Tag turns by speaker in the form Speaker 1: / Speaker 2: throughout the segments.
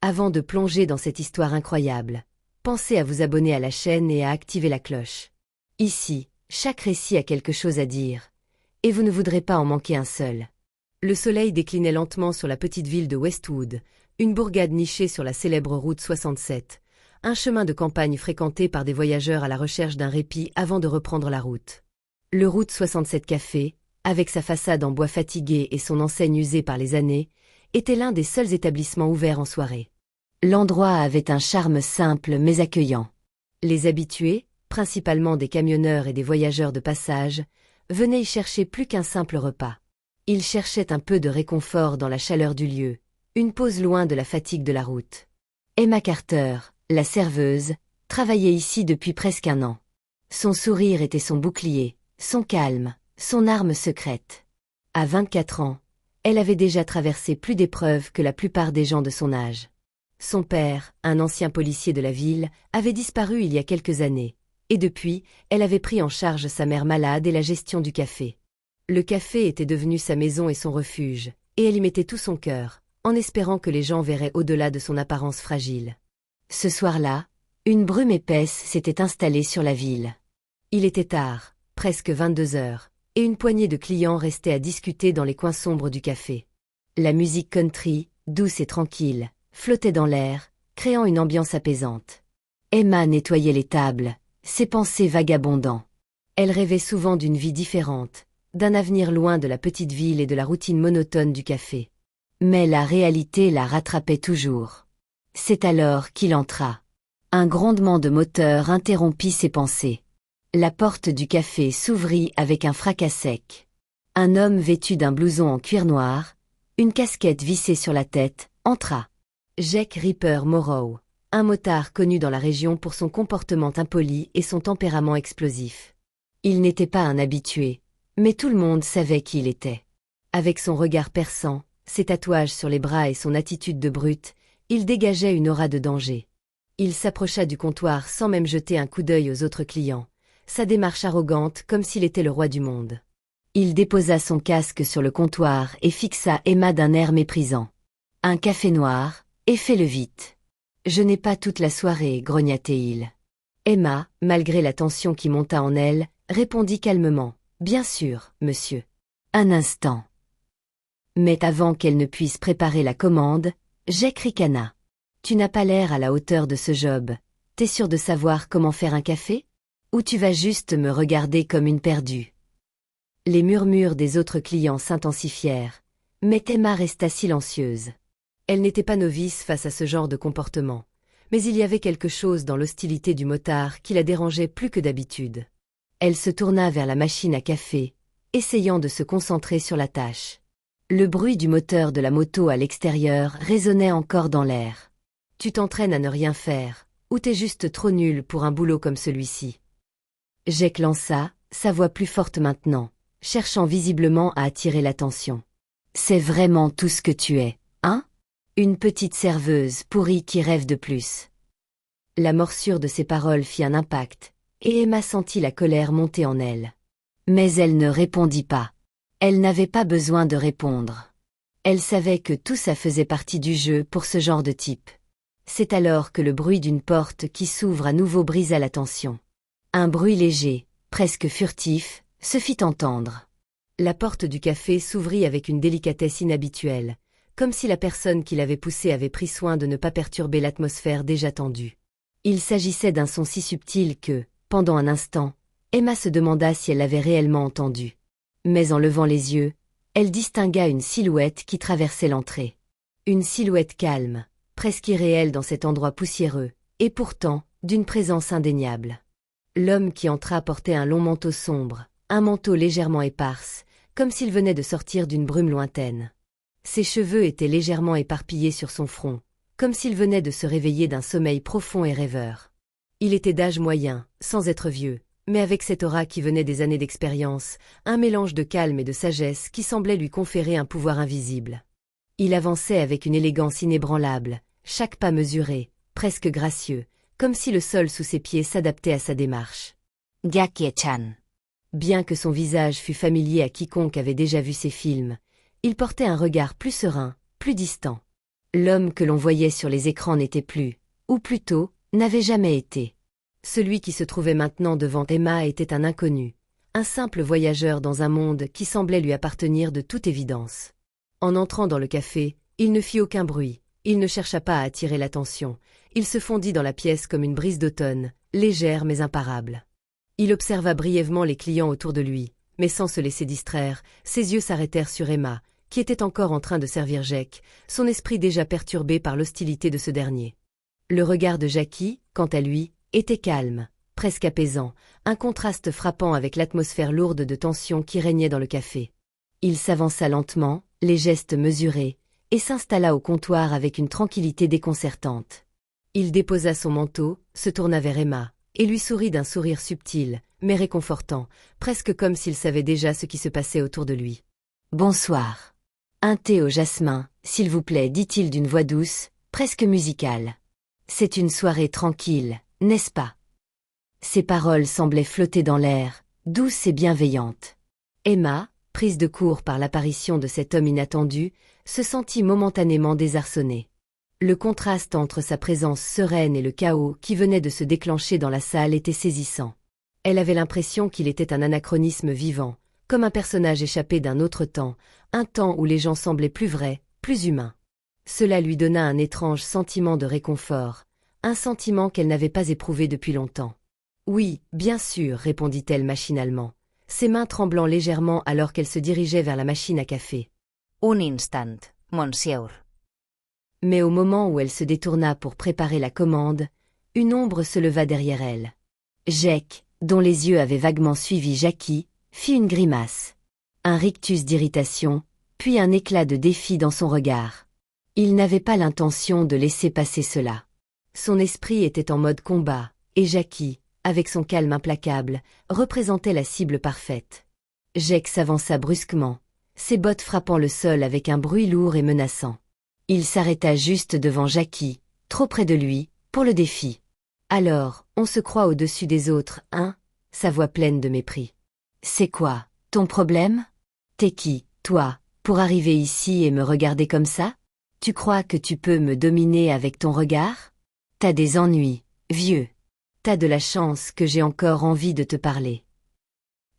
Speaker 1: Avant de plonger dans cette histoire incroyable, pensez à vous abonner à la chaîne et à activer la cloche. Ici, chaque récit a quelque chose à dire, et vous ne voudrez pas en manquer un seul. Le soleil déclinait lentement sur la petite ville de Westwood, une bourgade nichée sur la célèbre route 67, un chemin de campagne fréquenté par des voyageurs à la recherche d'un répit avant de reprendre la route. Le route 67 Café, avec sa façade en bois fatigué et son enseigne usée par les années, était l'un des seuls établissements ouverts en soirée. L'endroit avait un charme simple mais accueillant. Les habitués, principalement des camionneurs et des voyageurs de passage, venaient y chercher plus qu'un simple repas. Ils cherchaient un peu de réconfort dans la chaleur du lieu, une pause loin de la fatigue de la route. Emma Carter, la serveuse, travaillait ici depuis presque un an. Son sourire était son bouclier, son calme, son arme secrète. À 24 ans, elle avait déjà traversé plus d'épreuves que la plupart des gens de son âge. Son père, un ancien policier de la ville, avait disparu il y a quelques années, et depuis, elle avait pris en charge sa mère malade et la gestion du café. Le café était devenu sa maison et son refuge, et elle y mettait tout son cœur, en espérant que les gens verraient au-delà de son apparence fragile. Ce soir-là, une brume épaisse s'était installée sur la ville. Il était tard, presque 22 heures, et une poignée de clients restaient à discuter dans les coins sombres du café. La musique country, douce et tranquille, flottait dans l'air, créant une ambiance apaisante. Emma nettoyait les tables, ses pensées vagabondant. Elle rêvait souvent d'une vie différente, d'un avenir loin de la petite ville et de la routine monotone du café. Mais la réalité la rattrapait toujours. C'est alors qu'il entra. Un grondement de moteur interrompit ses pensées. La porte du café s'ouvrit avec un fracas sec. Un homme vêtu d'un blouson en cuir noir, une casquette vissée sur la tête, entra. Jack Ripper Morrow, un motard connu dans la région pour son comportement impoli et son tempérament explosif. Il n'était pas un habitué, mais tout le monde savait qui il était. Avec son regard perçant, ses tatouages sur les bras et son attitude de brute, il dégageait une aura de danger. Il s'approcha du comptoir sans même jeter un coup d'œil aux autres clients, sa démarche arrogante comme s'il était le roi du monde. Il déposa son casque sur le comptoir et fixa Emma d'un air méprisant. « Un café noir, et fais-le vite. »« Je n'ai pas toute la soirée, grogna-t-il. Emma, malgré la tension qui monta en elle, répondit calmement. « Bien sûr, monsieur. » Un instant. Mais avant qu'elle ne puisse préparer la commande, Jack ricana. « Tu n'as pas l'air à la hauteur de ce job. T'es sûr de savoir comment faire un café? Ou tu vas juste me regarder comme une perdue ?» Les murmures des autres clients s'intensifièrent, mais Emma resta silencieuse. Elle n'était pas novice face à ce genre de comportement, mais il y avait quelque chose dans l'hostilité du motard qui la dérangeait plus que d'habitude. Elle se tourna vers la machine à café, essayant de se concentrer sur la tâche. Le bruit du moteur de la moto à l'extérieur résonnait encore dans l'air. « Tu t'entraînes à ne rien faire, ou t'es juste trop nul pour un boulot comme celui-ci. » Jack lança, sa voix plus forte maintenant, cherchant visiblement à attirer l'attention. « C'est vraiment tout ce que tu es, hein? Une petite serveuse pourrie qui rêve de plus. » La morsure de ses paroles fit un impact, et Emma sentit la colère monter en elle. Mais elle ne répondit pas. Elle n'avait pas besoin de répondre. Elle savait que tout ça faisait partie du jeu pour ce genre de type. C'est alors que le bruit d'une porte qui s'ouvre à nouveau brisa la tension. Un bruit léger, presque furtif, se fit entendre. La porte du café s'ouvrit avec une délicatesse inhabituelle, comme si la personne qui l'avait poussée avait pris soin de ne pas perturber l'atmosphère déjà tendue. Il s'agissait d'un son si subtil que, pendant un instant, Emma se demanda si elle l'avait réellement entendu. Mais en levant les yeux, elle distingua une silhouette qui traversait l'entrée. Une silhouette calme, presque irréelle dans cet endroit poussiéreux, et pourtant, d'une présence indéniable. L'homme qui entra portait un long manteau sombre, un manteau légèrement éparse, comme s'il venait de sortir d'une brume lointaine. Ses cheveux étaient légèrement éparpillés sur son front, comme s'il venait de se réveiller d'un sommeil profond et rêveur. Il était d'âge moyen, sans être vieux, mais avec cette aura qui venait des années d'expérience, un mélange de calme et de sagesse qui semblait lui conférer un pouvoir invisible. Il avançait avec une élégance inébranlable, chaque pas mesuré, presque gracieux, comme si le sol sous ses pieds s'adaptait à sa démarche. Jackie-chan. Bien que son visage fût familier à quiconque avait déjà vu ses films, il portait un regard plus serein, plus distant. L'homme que l'on voyait sur les écrans n'était plus, ou plutôt, n'avait jamais été. Celui qui se trouvait maintenant devant Emma était un inconnu, un simple voyageur dans un monde qui semblait lui appartenir de toute évidence. En entrant dans le café, il ne fit aucun bruit, il ne chercha pas à attirer l'attention, il se fondit dans la pièce comme une brise d'automne, légère mais imparable. Il observa brièvement les clients autour de lui, mais sans se laisser distraire, ses yeux s'arrêtèrent sur Emma, qui était encore en train de servir Jake, son esprit déjà perturbé par l'hostilité de ce dernier. Le regard de Jackie, quant à lui, était calme, presque apaisant, un contraste frappant avec l'atmosphère lourde de tension qui régnait dans le café. Il s'avança lentement, les gestes mesurés, et s'installa au comptoir avec une tranquillité déconcertante. Il déposa son manteau, se tourna vers Emma, et lui sourit d'un sourire subtil, mais réconfortant, presque comme s'il savait déjà ce qui se passait autour de lui. « Bonsoir. Un thé au jasmin, s'il vous plaît, dit-il d'une voix douce, presque musicale. C'est une soirée tranquille, n'est-ce pas ?» Ses paroles semblaient flotter dans l'air, douces et bienveillantes. Emma, prise de court par l'apparition de cet homme inattendu, se sentit momentanément désarçonnée. Le contraste entre sa présence sereine et le chaos qui venait de se déclencher dans la salle était saisissant. Elle avait l'impression qu'il était un anachronisme vivant, comme un personnage échappé d'un autre temps, un temps où les gens semblaient plus vrais, plus humains. Cela lui donna un étrange sentiment de réconfort, un sentiment qu'elle n'avait pas éprouvé depuis longtemps. « Oui, bien sûr, répondit-elle machinalement, ses mains tremblant légèrement alors qu'elle se dirigeait vers la machine à café.
Speaker 2: Un instant, monsieur.
Speaker 1: Mais au moment où elle se détourna pour préparer la commande, une ombre se leva derrière elle. Jake, dont les yeux avaient vaguement suivi Jackie, fit une grimace. Un rictus d'irritation, puis un éclat de défi dans son regard. Il n'avait pas l'intention de laisser passer cela. Son esprit était en mode combat, et Jackie, avec son calme implacable, représentait la cible parfaite. Jake s'avança brusquement, ses bottes frappant le sol avec un bruit lourd et menaçant. Il s'arrêta juste devant Jackie, trop près de lui, pour le défi. « Alors, on se croit au-dessus des autres, hein ?» Sa voix pleine de mépris. « C'est quoi, ton problème? T'es qui, toi, pour arriver ici et me regarder comme ça? Tu crois que tu peux me dominer avec ton regard? T'as des ennuis, vieux. T'as de la chance que j'ai encore envie de te parler. »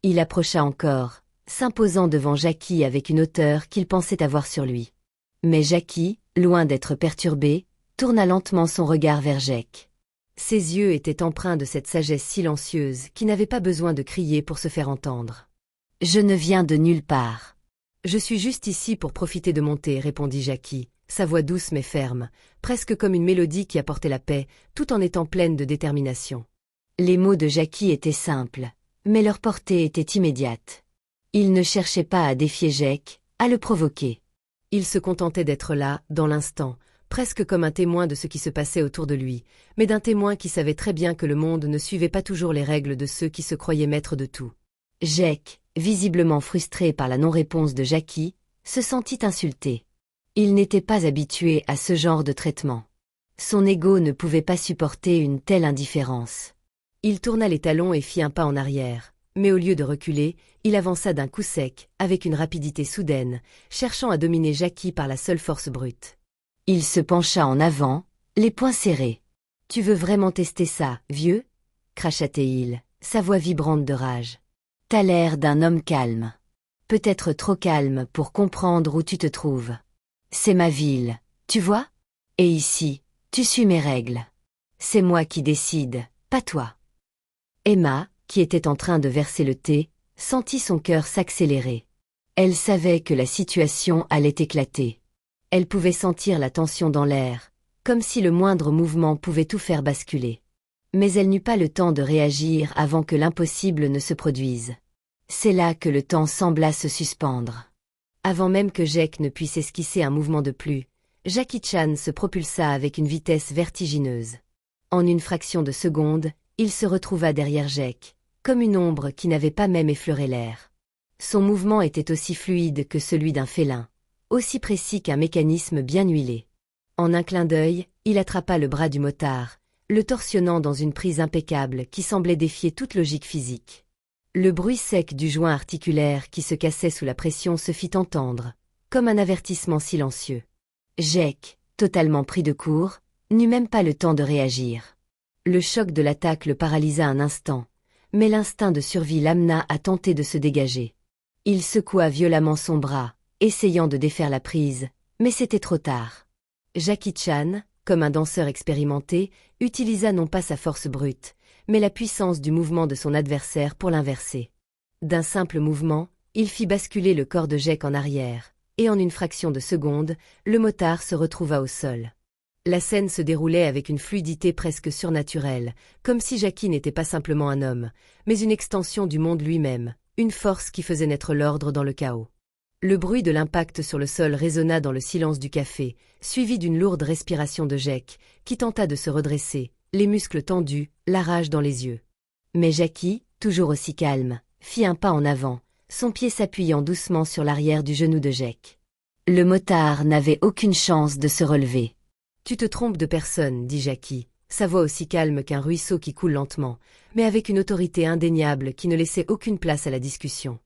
Speaker 1: Il approcha encore, s'imposant devant Jackie avec une hauteur qu'il pensait avoir sur lui. Mais Jackie, loin d'être perturbée, tourna lentement son regard vers Jake. Ses yeux étaient empreints de cette sagesse silencieuse qui n'avait pas besoin de crier pour se faire entendre. « Je ne viens de nulle part. »« Je suis juste ici pour profiter de mon thé, » répondit Jackie, sa voix douce mais ferme, presque comme une mélodie qui apportait la paix, tout en étant pleine de détermination. Les mots de Jackie étaient simples, mais leur portée était immédiate. Il ne cherchait pas à défier Jake, à le provoquer. Il se contentait d'être là, dans l'instant, presque comme un témoin de ce qui se passait autour de lui, mais d'un témoin qui savait très bien que le monde ne suivait pas toujours les règles de ceux qui se croyaient maîtres de tout. Jake, visiblement frustré par la non-réponse de Jackie, se sentit insulté. Il n'était pas habitué à ce genre de traitement. Son ego ne pouvait pas supporter une telle indifférence. Il tourna les talons et fit un pas en arrière, mais au lieu de reculer, il avança d'un coup sec, avec une rapidité soudaine, cherchant à dominer Jackie par la seule force brute. Il se pencha en avant, les poings serrés. « Tu veux vraiment tester ça, vieux ?» cracha-t-il, sa voix vibrante de rage. « T'as l'air d'un homme calme. Peut-être trop calme pour comprendre où tu te trouves. C'est ma ville, tu vois? Et ici, tu suis mes règles. C'est moi qui décide, pas toi. » Emma, qui était en train de verser le thé, sentit son cœur s'accélérer. Elle savait que la situation allait éclater. Elle pouvait sentir la tension dans l'air, comme si le moindre mouvement pouvait tout faire basculer. Mais elle n'eut pas le temps de réagir avant que l'impossible ne se produise. C'est là que le temps sembla se suspendre. Avant même que Jake ne puisse esquisser un mouvement de plus, Jackie Chan se propulsa avec une vitesse vertigineuse. En une fraction de seconde, il se retrouva derrière Jake, comme une ombre qui n'avait pas même effleuré l'air. Son mouvement était aussi fluide que celui d'un félin, aussi précis qu'un mécanisme bien huilé. En un clin d'œil, il attrapa le bras du motard, le torsionnant dans une prise impeccable qui semblait défier toute logique physique. Le bruit sec du joint articulaire qui se cassait sous la pression se fit entendre, comme un avertissement silencieux. Jake, totalement pris de court, n'eut même pas le temps de réagir. Le choc de l'attaque le paralysa un instant, mais l'instinct de survie l'amena à tenter de se dégager. Il secoua violemment son bras, essayant de défaire la prise, mais c'était trop tard. Jackie Chan, comme un danseur expérimenté, utilisa non pas sa force brute, mais la puissance du mouvement de son adversaire pour l'inverser. D'un simple mouvement, il fit basculer le corps de Jack en arrière, et en une fraction de seconde, le motard se retrouva au sol. La scène se déroulait avec une fluidité presque surnaturelle, comme si Jackie n'était pas simplement un homme, mais une extension du monde lui-même, une force qui faisait naître l'ordre dans le chaos. Le bruit de l'impact sur le sol résonna dans le silence du café, suivi d'une lourde respiration de Jack, qui tenta de se redresser, les muscles tendus, la rage dans les yeux. Mais Jackie, toujours aussi calme, fit un pas en avant, son pied s'appuyant doucement sur l'arrière du genou de Jack. Le motard n'avait aucune chance de se relever. « Tu te trompes de personne, dit Jackie, sa voix aussi calme qu'un ruisseau qui coule lentement, mais avec une autorité indéniable qui ne laissait aucune place à la discussion.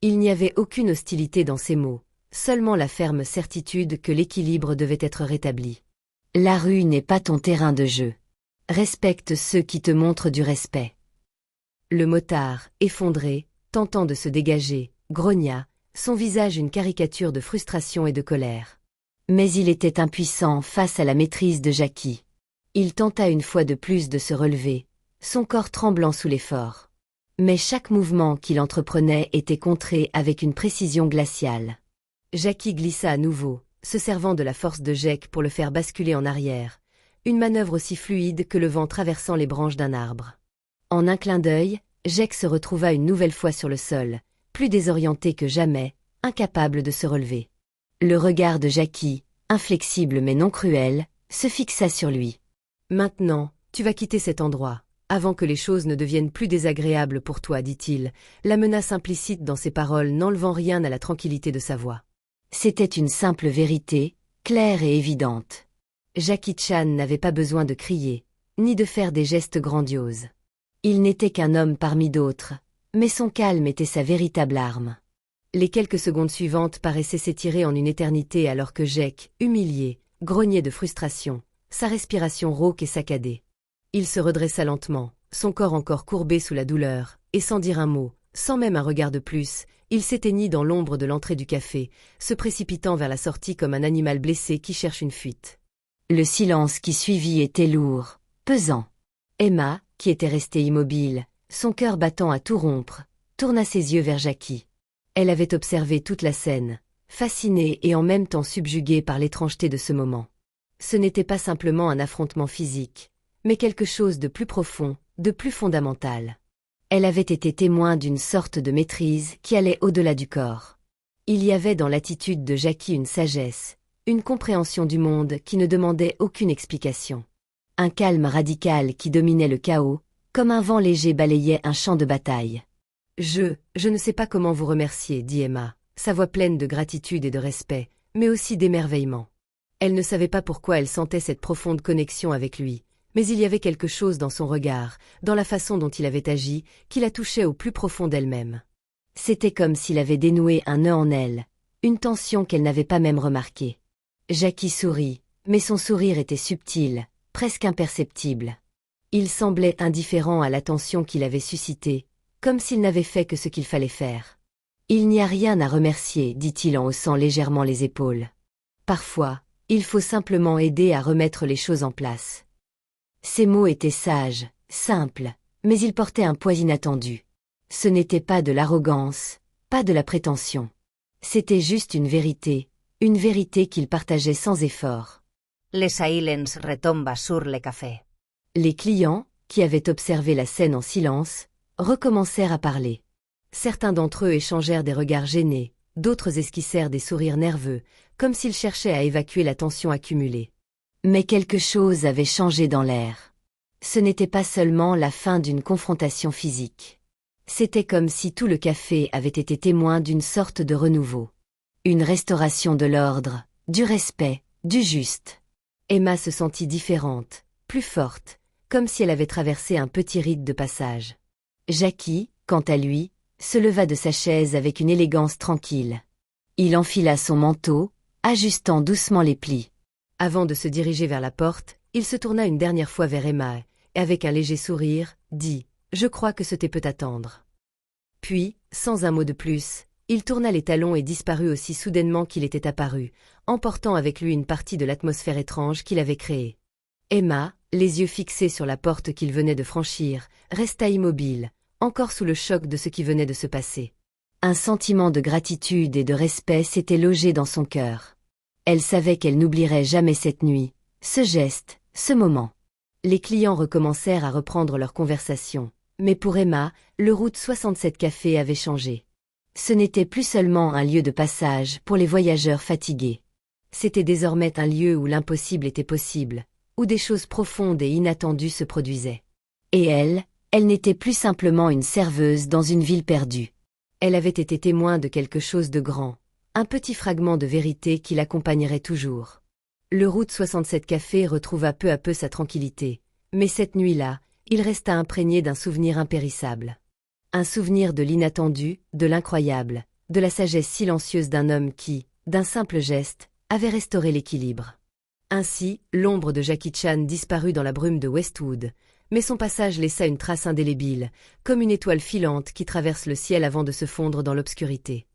Speaker 1: Il n'y avait aucune hostilité dans ses mots, seulement la ferme certitude que l'équilibre devait être rétabli. La rue n'est pas ton terrain de jeu. Respecte ceux qui te montrent du respect. » Le motard, effondré, tentant de se dégager, grogna, son visage une caricature de frustration et de colère. Mais il était impuissant face à la maîtrise de Jackie. Il tenta une fois de plus de se relever, son corps tremblant sous l'effort. Mais chaque mouvement qu'il entreprenait était contré avec une précision glaciale. Jackie glissa à nouveau, se servant de la force de Jack pour le faire basculer en arrière, une manœuvre aussi fluide que le vent traversant les branches d'un arbre. En un clin d'œil, Jack se retrouva une nouvelle fois sur le sol, plus désorienté que jamais, incapable de se relever. Le regard de Jackie, inflexible mais non cruel, se fixa sur lui. « Maintenant, tu vas quitter cet endroit, avant que les choses ne deviennent plus désagréables pour toi, dit-il, la menace implicite dans ses paroles n'enlevant rien à la tranquillité de sa voix. C'était une simple vérité, claire et évidente. Jackie Chan n'avait pas besoin de crier, ni de faire des gestes grandioses. Il n'était qu'un homme parmi d'autres, mais son calme était sa véritable arme. Les quelques secondes suivantes paraissaient s'étirer en une éternité alors que Jack, humilié, grognait de frustration, sa respiration rauque et saccadée. Il se redressa lentement, son corps encore courbé sous la douleur, et sans dire un mot, sans même un regard de plus, il s'éteignit dans l'ombre de l'entrée du café, se précipitant vers la sortie comme un animal blessé qui cherche une fuite. Le silence qui suivit était lourd, pesant. Emma, qui était restée immobile, son cœur battant à tout rompre, tourna ses yeux vers Jackie. Elle avait observé toute la scène, fascinée et en même temps subjuguée par l'étrangeté de ce moment. Ce n'était pas simplement un affrontement physique, mais quelque chose de plus profond, de plus fondamental. Elle avait été témoin d'une sorte de maîtrise qui allait au-delà du corps. Il y avait dans l'attitude de Jackie une sagesse, une compréhension du monde qui ne demandait aucune explication. Un calme radical qui dominait le chaos, comme un vent léger balayait un champ de bataille. « Je ne sais pas comment vous remercier, dit Emma, sa voix pleine de gratitude et de respect, mais aussi d'émerveillement. Elle ne savait pas pourquoi elle sentait cette profonde connexion avec lui, mais il y avait quelque chose dans son regard, dans la façon dont il avait agi, qui la touchait au plus profond d'elle-même. C'était comme s'il avait dénoué un nœud en elle, une tension qu'elle n'avait pas même remarquée. Jackie sourit, mais son sourire était subtil, presque imperceptible. Il semblait indifférent à l'attention qu'il avait suscitée, comme s'il n'avait fait que ce qu'il fallait faire. « Il n'y a rien à remercier, dit-il en haussant légèrement les épaules. Parfois, il faut simplement aider à remettre les choses en place. » Ces mots étaient sages, simples, mais ils portaient un poids inattendu. Ce n'était pas de l'arrogance, pas de la prétention. C'était juste une vérité qu'il partageait sans effort.
Speaker 2: Le silence retomba sur le café.
Speaker 1: Les clients, qui avaient observé la scène en silence, recommencèrent à parler. Certains d'entre eux échangèrent des regards gênés, d'autres esquissèrent des sourires nerveux, comme s'ils cherchaient à évacuer la tension accumulée. Mais quelque chose avait changé dans l'air. Ce n'était pas seulement la fin d'une confrontation physique. C'était comme si tout le café avait été témoin d'une sorte de renouveau. Une restauration de l'ordre, du respect, du juste. Emma se sentit différente, plus forte, comme si elle avait traversé un petit rite de passage. Jackie, quant à lui, se leva de sa chaise avec une élégance tranquille. Il enfila son manteau, ajustant doucement les plis. Avant de se diriger vers la porte, il se tourna une dernière fois vers Emma et, avec un léger sourire, dit « Je crois que ce thé peut attendre ». Puis, sans un mot de plus, il tourna les talons et disparut aussi soudainement qu'il était apparu, emportant avec lui une partie de l'atmosphère étrange qu'il avait créée. Emma, les yeux fixés sur la porte qu'il venait de franchir, resta immobile, encore sous le choc de ce qui venait de se passer. Un sentiment de gratitude et de respect s'était logé dans son cœur. Elle savait qu'elle n'oublierait jamais cette nuit, ce geste, ce moment. Les clients recommencèrent à reprendre leur conversation, mais pour Emma, le Route 67 Café avait changé. Ce n'était plus seulement un lieu de passage pour les voyageurs fatigués. C'était désormais un lieu où l'impossible était possible, où des choses profondes et inattendues se produisaient. Et elle n'était plus simplement une serveuse dans une ville perdue. Elle avait été témoin de quelque chose de grand, un petit fragment de vérité qui l'accompagnerait toujours. Le Route 67 Café retrouva peu à peu sa tranquillité, mais cette nuit-là, il resta imprégné d'un souvenir impérissable. Un souvenir de l'inattendu, de l'incroyable, de la sagesse silencieuse d'un homme qui, d'un simple geste, avait restauré l'équilibre. Ainsi, l'ombre de Jackie Chan disparut dans la brume de Westwood, mais son passage laissa une trace indélébile, comme une étoile filante qui traverse le ciel avant de se fondre dans l'obscurité.